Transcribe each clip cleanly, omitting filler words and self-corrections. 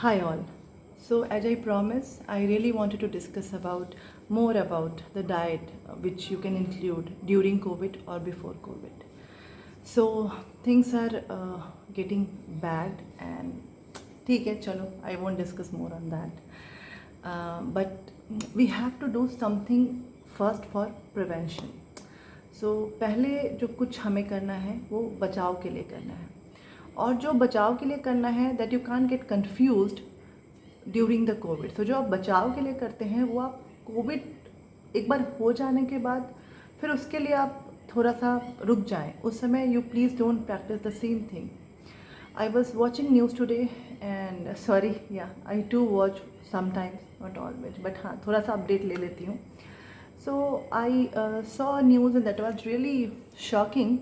Hi all. So as I promised, I really wanted to discuss about more about the diet which you can include during COVID or before COVID. So things are getting bad and ठीक है चलो I won't discuss more on that. But we have to do something first for prevention. So पहले जो कुछ हमें करना है वो बचाव के लिए करना है और जो बचाव के लिए करना है that you can't get confused during the Covid. तो जो आप बचाव के लिए करते हैं वो आप कोविड एक बार हो जाने के बाद फिर उसके लिए आप थोड़ा सा रुक जाएं, उस समय you please don't practice the same thing. I was watching news today and sorry या I too watch sometimes not always but हाँ थोड़ा सा अपडेट ले लेती हूँ। So I saw news and that was really shocking.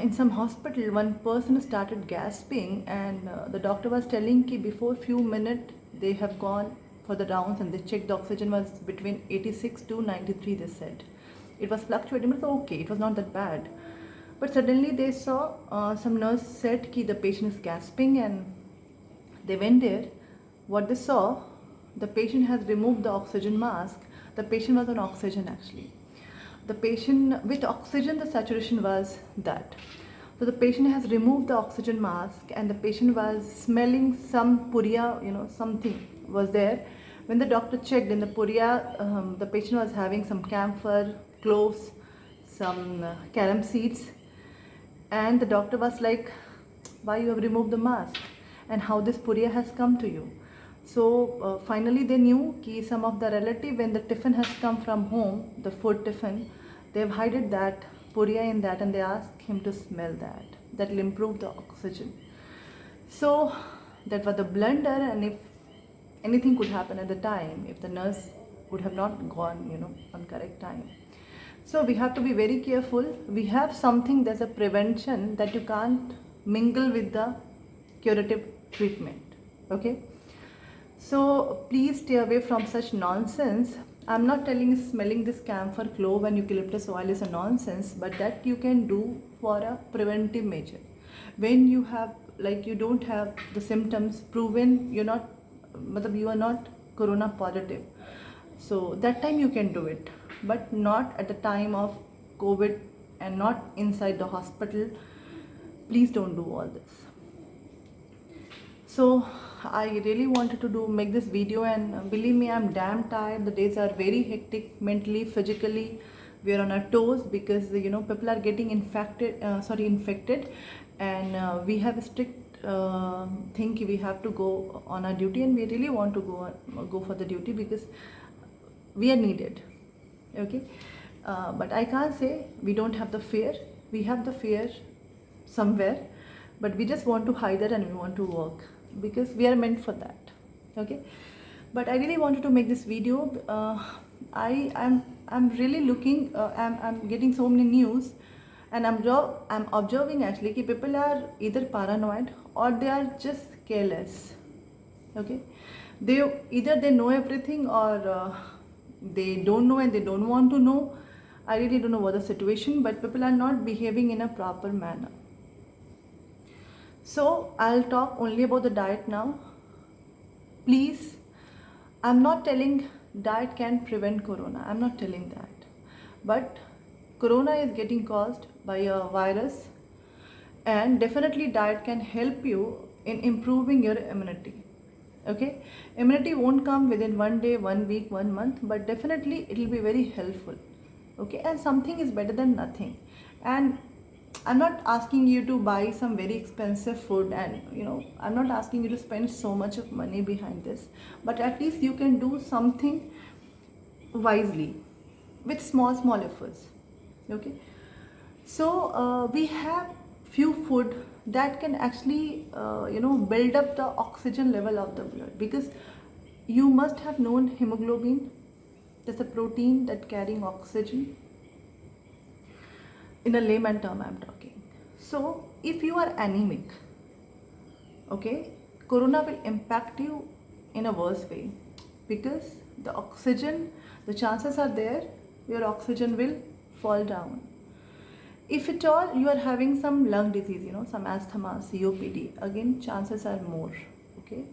In some hospital, one person started gasping, and the doctor was telling कि before few minutes they have gone for the rounds and they checked the oxygen was between 86 to 93. They said it was fluctuating, but okay, it was not that bad. But suddenly they saw some nurse said कि the patient is gasping, and they went there. What they saw, the patient has removed the oxygen mask. The patient was on oxygen actually. The patient with oxygen, the saturation was that. So the patient has removed the oxygen mask and the patient was smelling some puria, something was there. When the doctor checked in the puria, the patient was having some camphor, cloves, some carom seeds, and the doctor was like, why you have removed the mask and how this puria has come to you. So finally they knew कि some of the relative, when the tiffin has come from home, the food tiffin, they've hidden that puria in that and they asked him to smell that. That will improve the oxygen. So that was the blunder, and if anything could happen at the time, if the nurse would have not gone, on correct time. So we have to be very careful. We have something that's a prevention that you can't mingle with the curative treatment. Okay? So please stay away from such nonsense. I'm not telling smelling this camphor, clove and eucalyptus oil is a nonsense, but that you can do for a preventive measure. When you have, like, you don't have the symptoms proven, you are not corona positive. So that time you can do it, but not at the time of COVID and not inside the hospital. Please don't do all this. So I really wanted to make this video, and believe me, I'm damn tired. The days are very hectic mentally, physically. We are on our toes because people are getting infected, and we have a strict thing we have to go on our duty, and we really want to go for the duty because we are needed. Okay, but I can't say we don't have the fear. We have the fear somewhere, but we just want to hide it and we want to work because we are meant for that. Okay, but I really wanted to make this video. I'm really looking. I'm getting so many news, and I'm observing actually that people are either paranoid or they are just careless. Okay, they know everything, or they don't know and they don't want to know. I really don't know what the situation, but people are not behaving in a proper manner. So I'll talk only about the diet now. Please, I'm not telling diet can prevent corona. I'm not telling that. But corona is getting caused by a virus, and definitely diet can help you in improving your immunity. Okay, immunity won't come within one day, 1 week, 1 month, but definitely it will be very helpful. Okay, and something is better than nothing. And I'm not asking you to buy some very expensive food, and I'm not asking you to spend so much of money behind this, but at least you can do something wisely with small efforts. Okay, so we have few food that can actually build up the oxygen level of the blood, because you must have known hemoglobin. That's a protein that carrying oxygen. In a layman term I'm talking. So if you are anemic, okay, corona will impact you in a worse way, because the oxygen, the chances are there your oxygen will fall down. If at all you are having some lung disease, some asthma, COPD, again chances are more. Okay, Okay,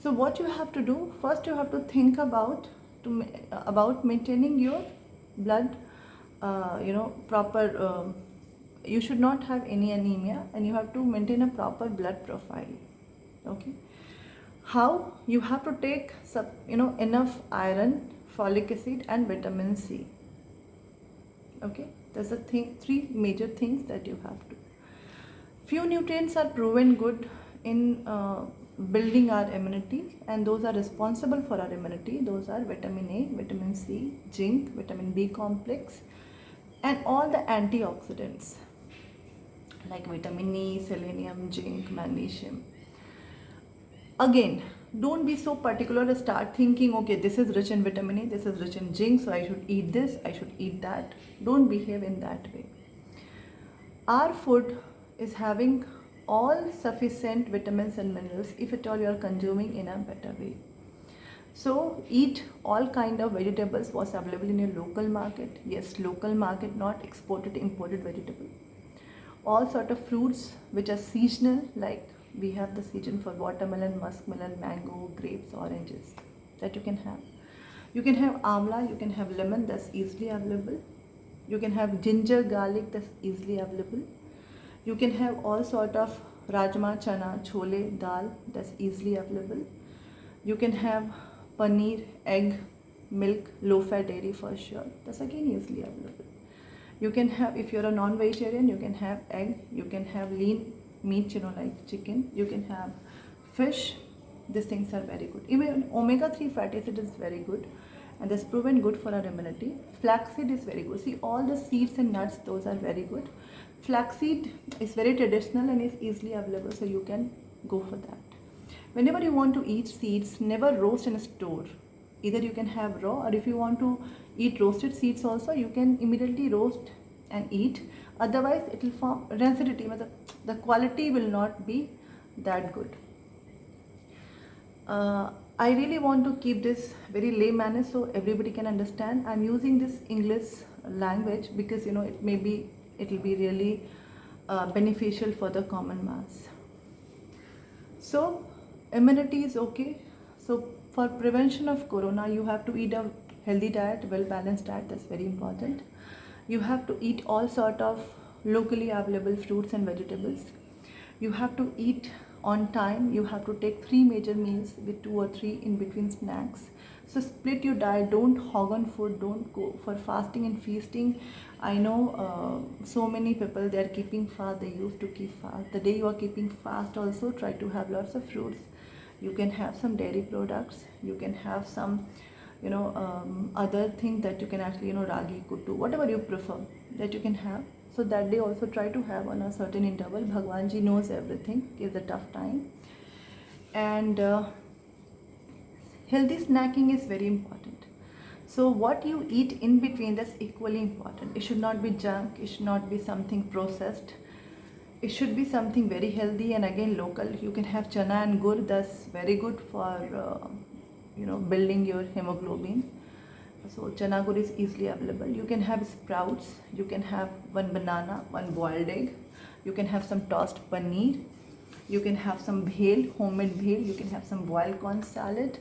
so what you have to do first, you have to think about maintaining your blood, proper. You should not have any anemia, and you have to maintain a proper blood profile. Okay, how you have to take enough iron, folic acid, and vitamin C. Okay, there's three major things that you have to. Few nutrients are proven good in building our immunity, and those are responsible for our immunity. Those are vitamin A, vitamin C, zinc, vitamin B complex, and all the antioxidants like vitamin E, selenium, zinc, magnesium. Again, don't be so particular to start thinking, okay, this is rich in vitamin A, this is rich in zinc, so I should eat this, I should eat that. Don't behave in that way. Our food is having all sufficient vitamins and minerals if at all you are consuming in a better way. So eat all kind of vegetables what's available in your local market. Yes, local market, not exported, imported vegetable. All sort of fruits which are seasonal, like we have the season for watermelon, muskmelon, mango, grapes, oranges, that you can have. You can have amla, you can have lemon, that's easily available. You can have ginger, garlic, that's easily available. You can have all sort of rajma, chana, chole, dal, that's easily available. You can have paneer, egg, milk, low-fat dairy for sure, that's again easily available. You can have, if you're a non-vegetarian, you can have egg, you can have lean meat, like chicken, you can have fish. These things are very good. Even omega-3 fatty acid is very good, and that's proven good for our immunity. Flaxseed is very good. See, all the seeds and nuts, those are very good. Flaxseed is very traditional and is easily available, so you can go for that. Whenever you want to eat seeds, never roast and store. Either you can have raw, or if you want to eat roasted seeds also, you can immediately roast and eat. Otherwise it will form rancidity, the quality will not be that good. I really want to keep this very lay manner so everybody can understand. I'm using this English language because it will be really beneficial for the common mass. So immunity is okay. So for prevention of corona, you have to eat a healthy diet, well balanced diet, that's very important. You have to eat all sort of locally available fruits and vegetables. You have to eat on time. You have to take 3 major meals with 2 or 3 in between snacks. So split your diet, don't hog on food, don't go for fasting and feasting. I know so many people, they are keeping fast, they used to keep fast. The day you are keeping fast also, try to have lots of fruits. You can have some dairy products, you can have some other thing that you can actually, ragi, kuttu, whatever you prefer, that you can have. So that day also try to have on a certain interval. Bhagwan ji knows everything, is a tough time. And healthy snacking is very important. So what you eat in between, that's equally important. It should not be junk, it should not be something processed. It should be something very healthy and again local. You can have chana and gur, that's very good for building your hemoglobin. So chana gur is easily available. You can have sprouts, you can have one banana, one boiled egg, you can have some tossed paneer, you can have some bhel, homemade bhel, you can have some boiled corn salad,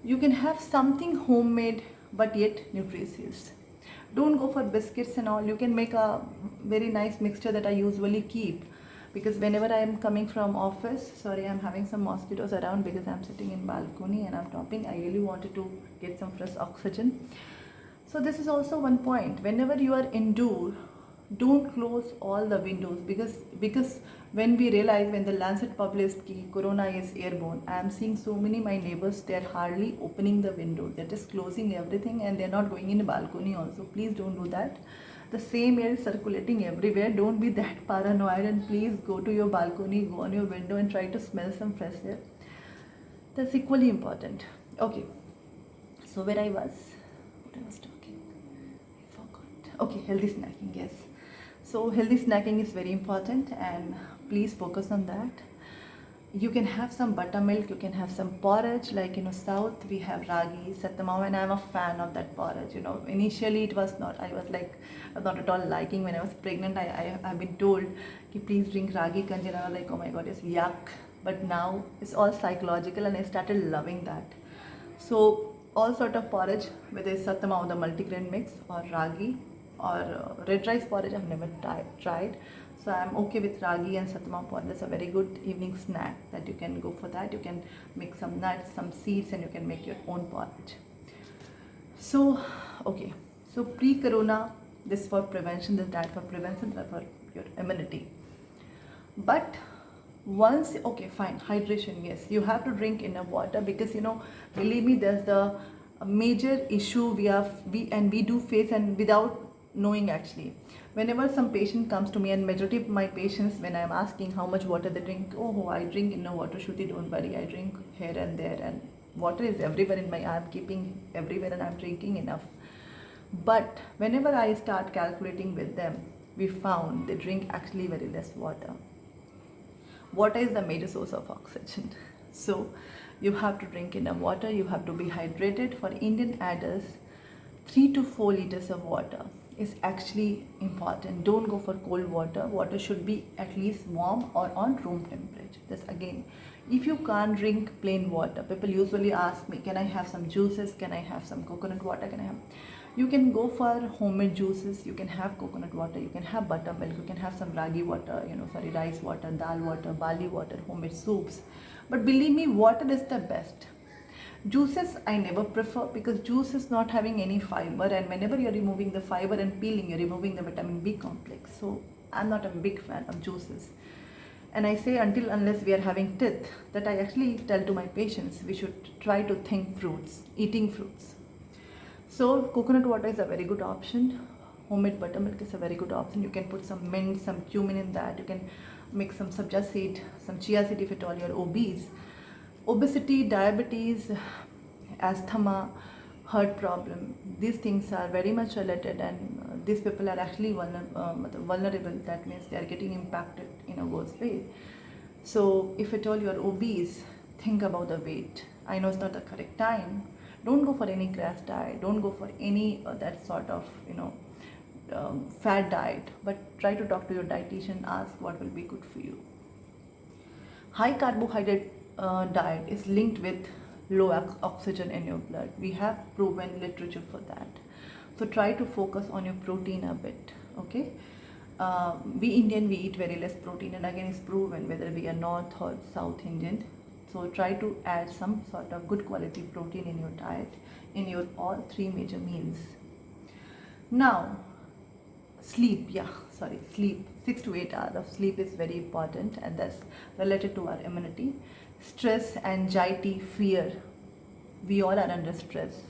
you can have something homemade but yet nutritious. Don't go for biscuits and all. You can make a very nice mixture that I usually keep, because whenever I am coming from office, sorry, I'm having some mosquitoes around because I'm sitting in balcony and I'm talking. I really wanted to get some fresh oxygen. So this is also one point. Whenever you are indoor, don't close all the windows, because when we realize, when the Lancet published ki corona is airborne, I am seeing so many my neighbors, they are hardly opening the window, they're just closing everything and they're not going in the balcony also. Please don't do that. The same air is circulating everywhere. Don't be that paranoid, and please go to your balcony, go on your window and try to smell some fresh air. That's equally important. Okay, so where I was, what I was talking, I forgot. Okay, healthy snacking, yes. So healthy snacking is very important and please focus on that. You can have some buttermilk, you can have some porridge, like south we have ragi, satamao, and I'm a fan of that porridge. Initially it was not, I was not at all liking. When I was pregnant, I've been told, please drink ragi kanji, and I was like, oh my god, it's yuck. but now it's all psychological and I started loving that. So all sort of porridge, whether it's satama or the multigrain mix or ragi or red rice porridge, I've never tried. So I'm okay with ragi and satama porridge. It's a very good evening snack that you can go for that. You can mix some nuts, some seeds, and you can make your own porridge. So, okay. So pre-corona, this for prevention, this diet for prevention, that for your immunity. But once, okay, fine, hydration, yes, you have to drink enough water, because believe me, there's the a major issue we do face, and without knowing actually. Whenever some patient comes to me, and majority of my patients, when I'm asking how much water they drink, oh, I drink enough water, Shruti, don't worry, I drink here and there, and water is everywhere I'm keeping everywhere, and I'm drinking enough. But whenever I start calculating with them, we found they drink actually very less water. Water is the major source of oxygen. So you have to drink enough water, you have to be hydrated. For Indian adults, 3 to 4 liters of water is actually important. Don't go for cold water. Water should be at least warm or on room temperature. This again, if you can't drink plain water, people usually ask me, can I have some juices? Can I have some coconut water? You can go for homemade juices, you can have coconut water, you can have buttermilk, you can have some ragi water, rice water, dal water, barley water, homemade soups. But believe me, water is the best. Juices I never prefer, because juice is not having any fiber, and whenever you're removing the fiber and peeling, you're removing the vitamin B complex. So I'm not a big fan of juices. And I say, until unless we are having teeth, that I actually tell to my patients, we should try to think fruits, eating fruits. So coconut water is a very good option. Homemade buttermilk is a very good option. You can put some mint, some cumin in that. You can mix some sabja seed, some chia seed if at all you're obese. Obesity, diabetes, asthma, heart problem, these things are very much related, and these people are actually vulnerable. That means they are getting impacted in a worse way. So if at all you are obese, think about the weight. I know it's not the correct time. Don't go for any crash diet. Don't go for any that sort of fat diet. But try to talk to your dietitian. Ask what will be good for you. High carbohydrate diet is linked with low oxygen in your blood. We have proven literature for that. So try to focus on your protein a bit. Okay. We Indian, we eat very less protein, and again it's proven whether we are North or South Indian. So try to add some sort of good quality protein in your diet, in your all 3 major meals. Now, sleep, sleep. 6 to 8 hours of sleep is very important, and that's related to our immunity. Stress, anxiety, fear. We all are under stress.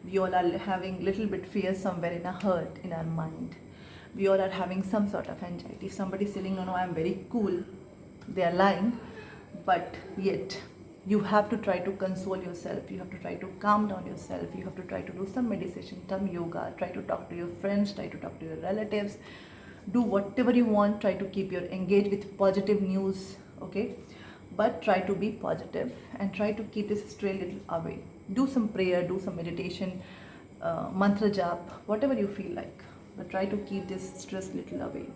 We all are having little bit fear somewhere in a hurt in our mind. We all are having some sort of anxiety. If somebody is saying, no, I'm very cool, they are lying. But yet you have to try to console yourself, you have to try to calm down yourself, you have to try to do some meditation, some yoga, try to talk to your friends, try to talk to your relatives, do whatever you want, try to keep your engaged with positive news, okay? But try to be positive and try to keep this stress little away. Do some prayer, do some meditation, mantra jap, whatever you feel like, but try to keep this stress little away.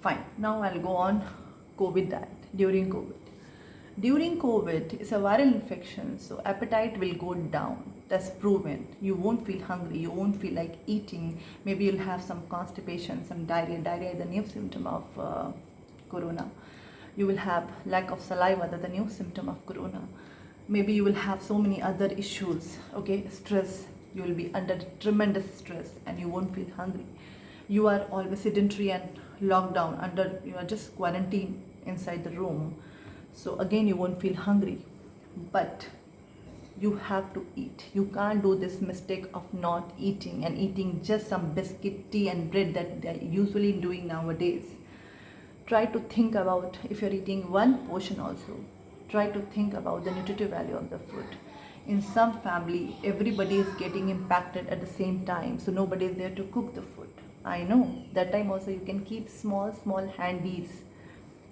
Fine, now I'll go on COVID diet. During COVID, it's a viral infection, so appetite will go down. That's proven. You won't feel hungry, you won't feel like eating. Maybe you'll have some constipation, some diarrhea. Diarrhea is the new symptom of corona. You will have lack of saliva, that's the new symptom of corona. Maybe you will have so many other issues, okay? Stress, you will be under tremendous stress and you won't feel hungry. You are always sedentary and locked down, you are just quarantined inside the room. So again, you won't feel hungry, but you have to eat. You can't do this mistake of not eating and eating just some biscuit, tea and bread that they're usually doing nowadays. Try to think about, if you're eating one portion also, try to think about the nutritive value of the food. In some family, everybody is getting impacted at the same time, so nobody is there to cook the food. I know, that time also you can keep small handies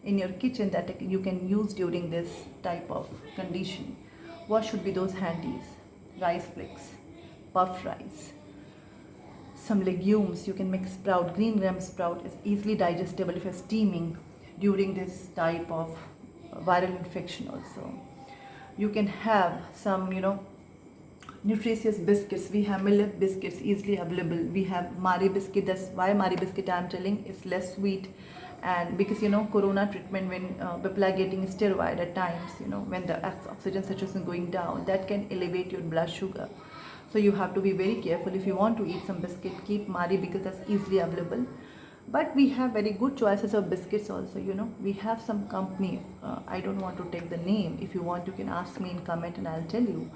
in your kitchen that you can use during this type of condition. What should be those handies? Rice flakes, puff rice, some legumes. You can make sprout. Green gram sprout is easily digestible if you're steaming during this type of viral infection also. You can have some, nutritious biscuits. We have millet biscuits easily available. We have Marie biscuit. That's why Marie biscuit I'm telling is less sweet. And because corona treatment, when people are getting steroid at times, when the oxygen saturation going down, that can elevate your blood sugar. So you have to be very careful. If you want to eat some biscuit, keep Marie because that's easily available. But we have very good choices of biscuits also. We have some company, I don't want to take the name. If you want, you can ask me in comment and I'll tell you.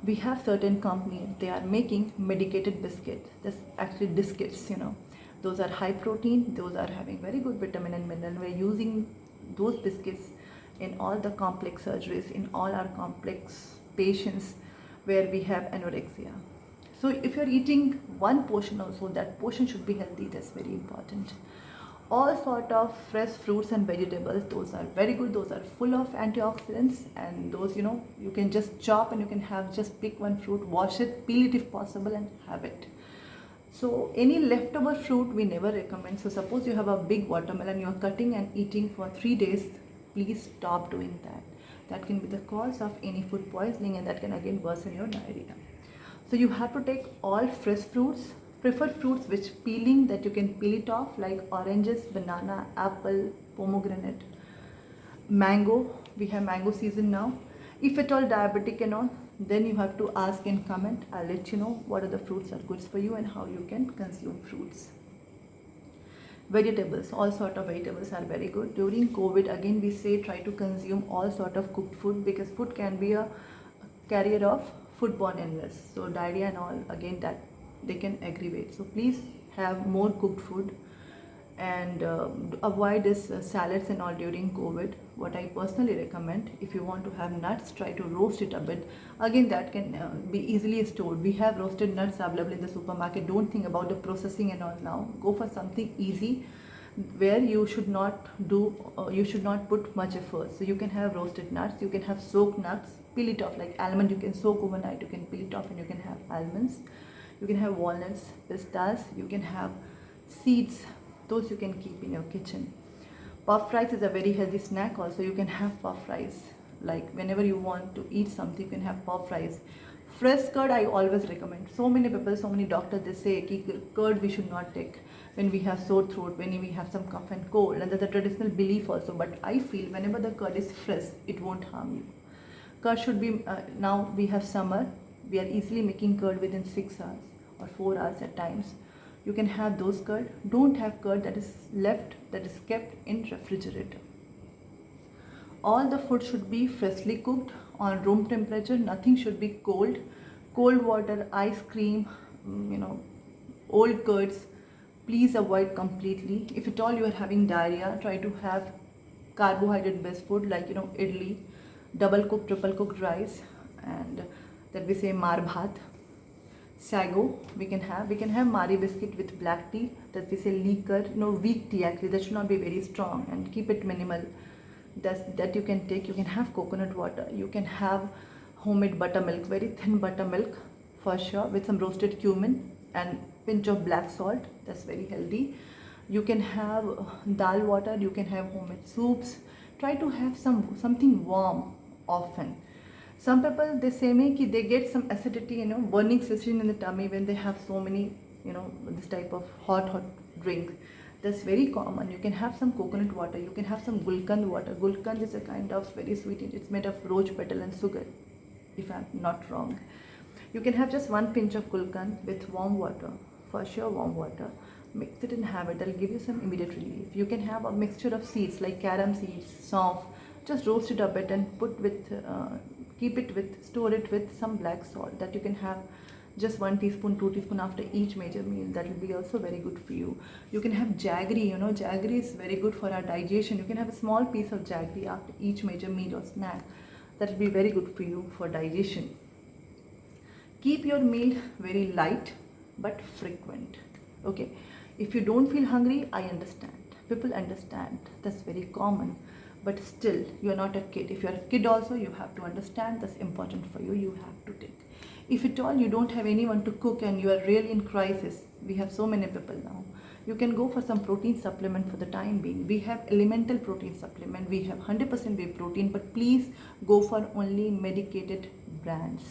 We have certain companies, they are making medicated biscuit. That's actually biscuits. Those are high protein, those are having very good vitamin and mineral. We're using those biscuits in all the complex surgeries, in all our complex patients where we have anorexia. So if you're eating one portion also, that portion should be healthy. That's very important. All sort of fresh fruits and vegetables, those are very good. Those are full of antioxidants, and those, you can just chop and you can have, just pick one fruit, wash it, peel it if possible, and have it. So any leftover fruit we never recommend. So suppose you have a big watermelon, you are cutting and eating for 3 days, please stop doing that. That can be the cause of any food poisoning, and that can again worsen your diarrhea. So you have to take all fresh fruits, prefer fruits which peeling, that you can peel it off, like oranges, banana, apple, pomegranate, mango. We have mango season now. If at all diabetic and all, then you have to ask in comment. I'll let you know what are the fruits are good for you and how you can consume fruits. Vegetables, all sort of vegetables are very good. During COVID, again we say try to consume all sort of cooked food, because food can be a carrier of foodborne illness. So diarrhea and all, again that they can aggravate. So please have more cooked food, and avoid this salads and all during COVID. What I personally recommend, if you want to have nuts, try to roast it a bit. Again, that can be easily stored. We have roasted nuts available in the supermarket. Don't think about the processing and all now. Go for something easy where you should not put much effort. So you can have roasted nuts, you can have soaked nuts, peel it off. Like almond, you can soak overnight, you can peel it off and you can have almonds. You can have walnuts, pistas, you can have seeds. Those you can keep in your kitchen. Puff rice is a very healthy snack also. You can have puff rice. Like whenever you want to eat something, you can have puff rice. Fresh curd I always recommend. So many people, so many doctors, they say curd we should not take when we have sore throat, when we have some cough and cold. And that's a traditional belief also. But I feel whenever the curd is fresh, it won't harm you. Curd should be, now we have summer. We are easily making curd within 6 hours or 4 hours at times. You can have those curd. Don't have curd that is kept in refrigerator. All the food should be freshly cooked on room temperature. Nothing should be cold. Cold water, ice cream, old curds, please avoid completely. If at all you are having diarrhea, try to have carbohydrate based food like idli, double cooked, triple cooked rice, and that we say mar bhat. Sago we can have Marie biscuit with black tea, that we say liquor, weak tea actually, that should not be very strong, and keep it minimal. That you can take. You can have coconut water, you can have homemade buttermilk, very thin buttermilk for sure, with some roasted cumin and pinch of black salt. That's very healthy. You can have dal water, you can have homemade soups. Try to have something warm often. Some people, they say me ki they get some acidity, burning sensation in the tummy when they have so many, this type of hot drink. That's very common. You can have some coconut water. You can have some gulkand water. Gulkand is a kind of very sweet. It's made of rose petal and sugar, if I'm not wrong. You can have just one pinch of gulkand with warm water, for sure warm water. Mix it and have it. That'll give you some immediate relief. You can have a mixture of seeds like carom seeds, saunf. Just roast it a bit and store it with some black salt, that you can have just 1 teaspoon, 2 teaspoon after each major meal. That will be also very good for you. You can have jaggery. Jaggery is very good for our digestion. You can have a small piece of jaggery after each major meal or snack. That will be very good for you for digestion. Keep your meal very light but frequent. Okay, if you don't feel hungry, I understand. People understand. That's very common. But still, you are not a kid. If you are a kid also, you have to understand that's important for you. You have to take. If at all you don't have anyone to cook and you are really in crisis, we have so many people now. You can go for some protein supplement for the time being. We have elemental protein supplement, we have 100% whey protein, but please go for only medicated brands.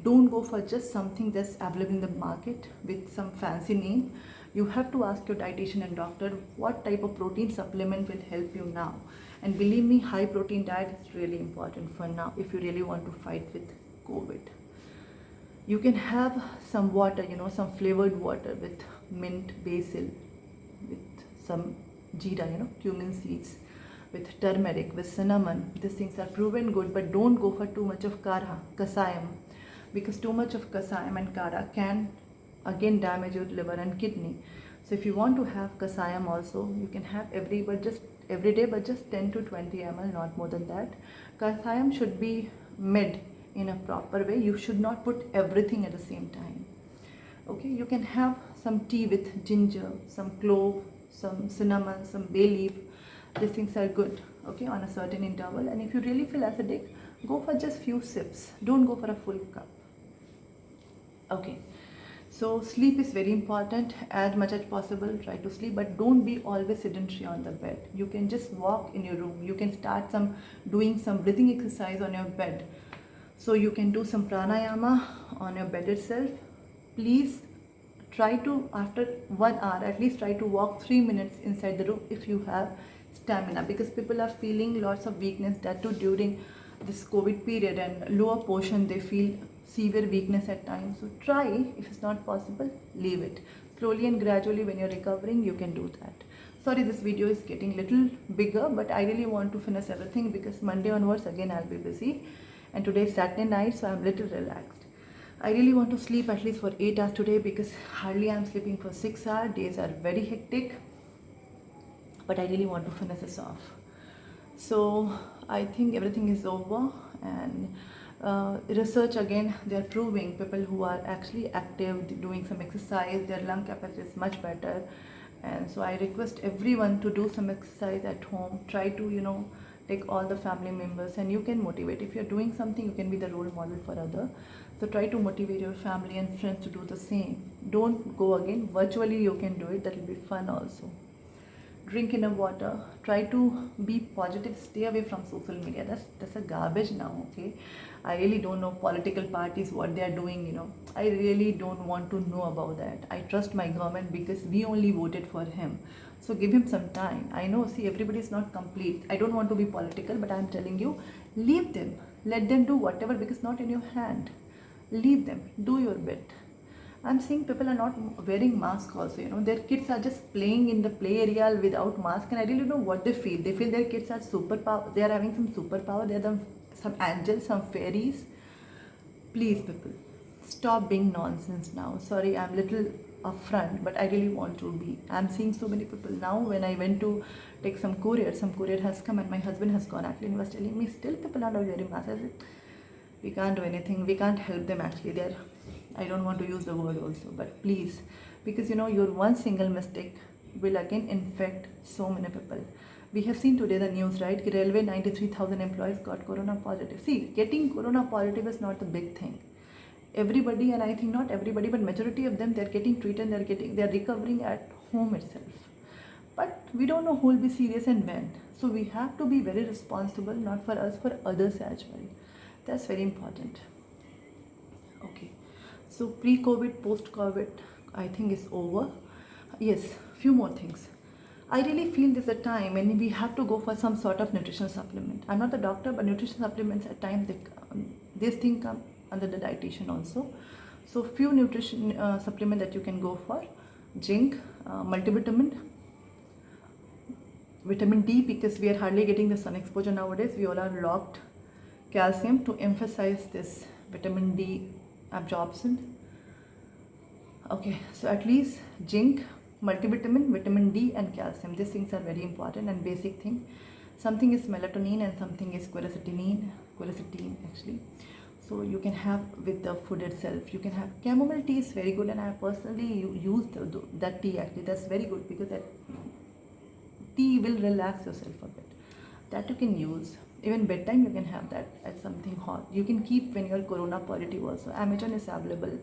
Don't go for just something that's available in the market with some fancy name. You have to ask your dietitian and doctor what type of protein supplement will help you now. And believe me, high protein diet is really important for now if you really want to fight with COVID. You can have some water, some flavored water with mint, basil, with some jeera, cumin seeds, with turmeric, with cinnamon. These things are proven good, but don't go for too much of kara, kasayam, because too much of kasayam and kara can again damage your liver and kidney. So if you want to have kasayam also, you can have every day, but just 10 to 20 ml, not more than that. Kasayam should be made in a proper way. You should not put everything at the same time. Okay, you can have some tea with ginger, some clove, some cinnamon, some bay leaf. These things are good, okay, on a certain interval. And if you really feel acidic, go for just few sips. Don't go for a full cup. Okay, so sleep is very important. As much as possible, try to sleep, but don't be always sedentary on the bed. You can just walk in your room. You can start doing some breathing exercise on your bed. So you can do some pranayama on your bed itself. Please try to, after 1 hour, at least try to walk 3 minutes inside the room if you have stamina, because people are feeling lots of weakness, that too during this COVID period, and lower portion they feel severe weakness at times. So try, if it's not possible, leave it. Slowly and gradually, when you're recovering, you can do that. Sorry, this video is getting little bigger, but I really want to finish everything because Monday onwards again I'll be busy, and today is Saturday night, so I'm little relaxed. I really want to sleep at least for 8 hours today, because hardly I'm sleeping for 6 hours. Days are very hectic, but I really want to finish this off. So I think everything is over, and research again, they are proving people who are actually active, doing some exercise, their lung capacity is much better. And so I request everyone to do some exercise at home. Try to take all the family members, and you can motivate. If you're doing something, you can be the role model for others. So try to motivate your family and friends to do the same. Don't go again virtually, you can do it, that will be fun also. Drink enough water. Try to be positive. Stay away from social media. That's a garbage now. Okay, I really don't know political parties what they are doing. I really don't want to know about that. I trust my government because we only voted for him. So give him some time. I know. See, everybody is not complete. I don't want to be political, but I'm telling you, leave them. Let them do whatever, because not in your hand. Leave them. Do your bit. I'm seeing people are not wearing masks also, their kids are just playing in the play area without mask, and I really know what they feel. They feel their kids are superpower, they are having some superpower, they are some angels, some fairies. Please people, stop being nonsense now. Sorry, I'm little upfront, but I really want to be. I'm seeing so many people now. When I went to take some courier has come, and my husband has gone actually, and was telling me still people are not wearing masks. I said, we can't do anything, we can't help them actually. I don't want to use the word also, but please, because your one single mistake will again infect so many people. We have seen today the news, right? Railway, 93,000 employees got corona positive. See, getting corona positive is not the big thing. Everybody, and I think not everybody, but majority of them, they're getting treated, they're recovering at home itself. But we don't know who will be serious and when. So we have to be very responsible, not for us, for others as well. That's very important. Okay. So pre-COVID, post-COVID, I think is over. Yes, few more things. I really feel there's a time when we have to go for some sort of nutrition supplement. I'm not a doctor, but nutrition supplements at times, this thing come under the dietitian also. So few nutrition supplement that you can go for: zinc, multivitamin, vitamin D, because we are hardly getting the sun exposure nowadays. We all are locked. Calcium, to emphasize this vitamin D absorption. Okay, so at least zinc, multivitamin, vitamin D and calcium. These things are very important and basic thing. Something is melatonin and something is quercetin actually. So you can have with the food itself. You can have chamomile tea is very good, and I personally use that tea actually. That's very good because that tea will relax yourself a bit. That you can use. Even bedtime you can have that as something hot. You can keep when you're corona positive also. Amazon is available.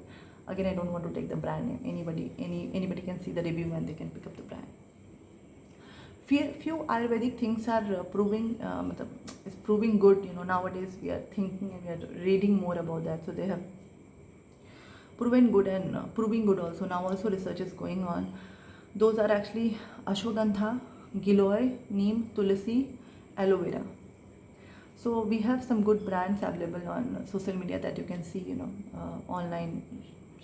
Again, I don't want to take the brand name. Anybody can see the review and they can pick up the brand. Few Ayurvedic things are is proving good. Nowadays we are thinking and we are reading more about that. So they have proven good and proving good also. Now also research is going on. Those are actually ashwagandha, giloy, neem, tulsi, aloe vera. So we have some good brands available on social media that you can see, online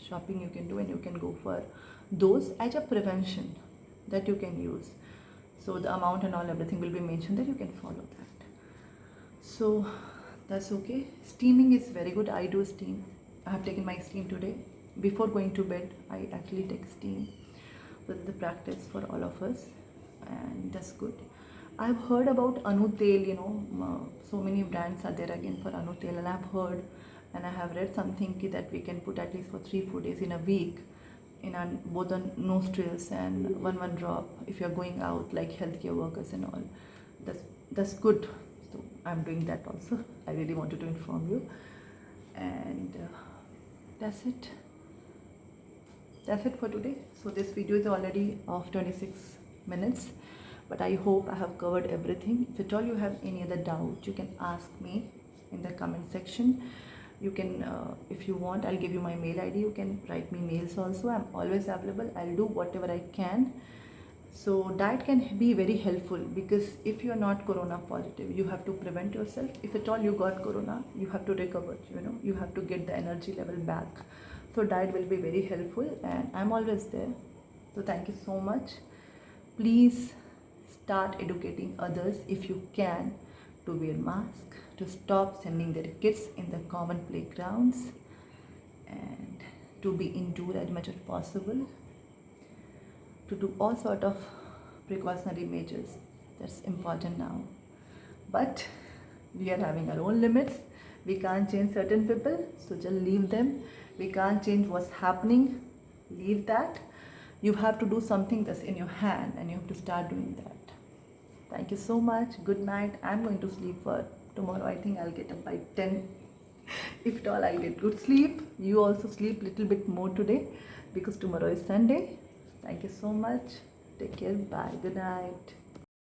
shopping you can do, and you can go for those as a prevention that you can use. So the amount and all everything will be mentioned there, you can follow that. So that's okay. Steaming is very good. I do steam. I have taken my steam today. Before going to bed, I actually take steam. That's the practice for all of us, and that's good. I've heard about Anutel, so many brands are there again for Anutel, and I've heard and I have read something that we can put at least for 3-4 days in a week in both on nostrils and one drop if you're going out like healthcare workers and all. That's good. So I'm doing that also. I really wanted to inform you, and that's it. That's it for today. So this video is already of 26 minutes, but I hope I have covered everything. If at all you have any other doubt, you can ask me in the comment section. You can, if you want, I'll give you my mail ID. You can write me mails also. I'm always available. I'll do whatever I can. So diet can be very helpful, because if you're not corona positive, you have to prevent yourself. If at all you got corona, you have to recover, you have to get the energy level back. So diet will be very helpful, and I'm always there. So thank you so much. Please start educating others if you can to wear mask, to stop sending their kids in the common playgrounds, and to be indoor as much as possible, to do all sort of precautionary measures. That's important now. But we are having our own limits. We can't change certain people, so just leave them. We can't change what's happening. Leave that. You have to do something that's in your hand, and you have to start doing that. Thank you so much. Good night. I'm going to sleep for tomorrow. I think I'll get up by 10. If at all, I'll get good sleep. You also sleep a little bit more today, because tomorrow is Sunday. Thank you so much. Take care. Bye. Good night.